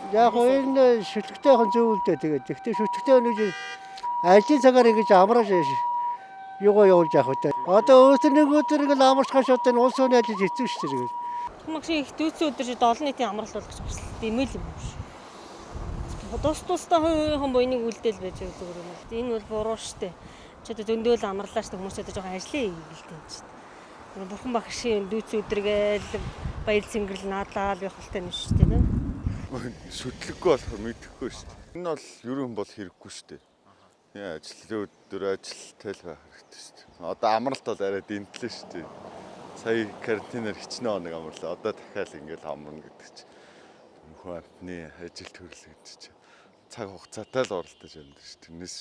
Яг энэ шүтлэгтэйхэн зөвлөдөө тэгээд. Гэхдээ шүтлэгтэй нэг ажлын цагаар ингэж амрааж юугаа явуулж явах үү. Одоо өөртөө нэг өдөр ингээл амарч хаш одоо энэ улс орны ажил хэцүү шүү дээ. Магшийн их дүүцэн өдөр шиг 7 нийтийн амралт болгож хүсэлт юм л юм биш. Тусдаа хувийн буйныг үлдээл байж байгаа зүгээр юм. Энэ бол буруу шүү дээ. Чи одоо зөндөөл амарлаа шүү дээ хүмүүс одоо жоохон ажлын хийгэлтэй юм чинь. Бурхан багшийн дүүцэн өдргээл баяр цэнгэрл наадаад явах хэрэгтэй юм шүү дээ. Шүтлэггүй болохоор мэдэхгүй шүү дээ. Энэ бол ерөн бол хэрэггүй шүү дээ. Ажлын өдөр ажилтай л байх хэрэгтэй шүү дээ. Одоо амралт бол арай дэмтлээ шүү дээ. Сая карантинаар хичнээн хоног амарлаа. Одоо дахиад ингээл амарна гэдэг чинь. Хүн амтны ажил төрөл гэдэг чинь цаг хугацаатай л оролдож байна шүү дээ. Тэрнээс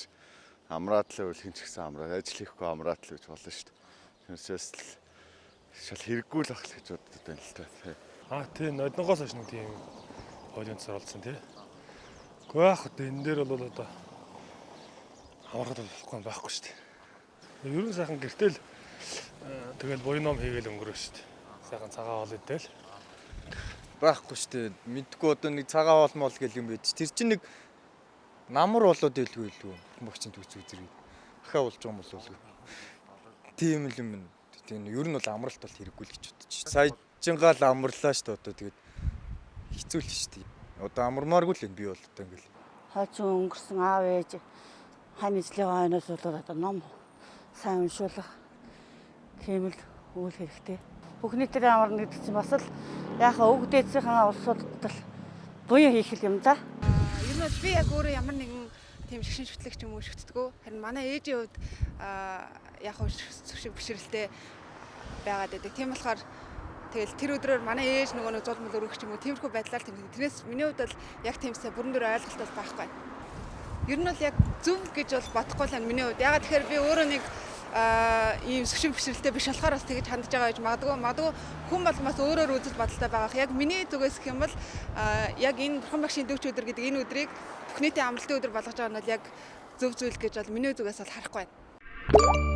амраад л үл хинч гисэн амраад ажил хийхгүй амраад л гэж болно шүү дээ. Тэрнээс л шал хэрэггүй л ах л гэж боддог байна л та. Тийм ноднонгоос хойш нэг тийм хойд оролцсон тий. Гэхдээ яг одоо энэ дээр бол одоо аврахад байхгүй шүү дээ. Ерөн сайхан гэртэл тэгэл буйном хийгээл өнгөрөө шүү дээ. Сайхан цагаан хоол идэл байхгүй шүү дээ. Мэдгүй одоо нэг цагаан хоол мол гэл юм байд. Тэр чинь нэг намар болоод илгүй илүү. Багчийн түүц үзэрээ. Ахаа болж байгаа юм бол тийм л юм. Тийм ер нь бол амралт бол хэрэггүй л гэж бодож шүү. Саяжингаал амарлаа шүү дээ. Одоо тэгээд хэцүү л шүү дээ. Одоо амармааргүй л би бол одоо ингээл хойцон өнгөрсөн аав ээж хань эзлийн хойноос бол одоо ном сайн уншуулах тийм л үйл хэрэгтэй. Бүхний тэр амарна гэдэг чинь бас л яхаа өвөг дээдсийнхаа улсуудад л буян хийх юм да. Ер нь би яг өөрөө ямар нэгэн тийм шигшин шүтлэгч юм уу шүтдэггүй. Харин манай ээжийн хувьд яг шиг бишрэлтэй байгаад байдаг. Тийм болохоор тэгэл тэр өдрөөр манай ээж нөгөө нэг зул мөл өргөх юм уу тиймэрхүү байдлаар тэмдэг. Тэрнээс миний хувьд бол яг тиймсээ бүрэн дээр ойлголт бол байхгүй. Ер нь бол яг зөв гэж бол бодохгүй л байна миний хувьд. Ягаад тэгэхээр би өөрөө нэг ийм шиг бишрэлтэй биш болохоор бас тэгж хандж байгаа гэж магадгүй хүн болмоос өөрөөр үзэл бодолтой байгаа. Яг миний зүгээс гэх юм бол яг энэ бурхан багшийн дүүч өдөр гэдэг энэ өдрийг бүх нийтийн амралтын өдөр болгож байгаа нь бол яг зөв зүйл гэж бол миний зүгээс бол харахгүй байна.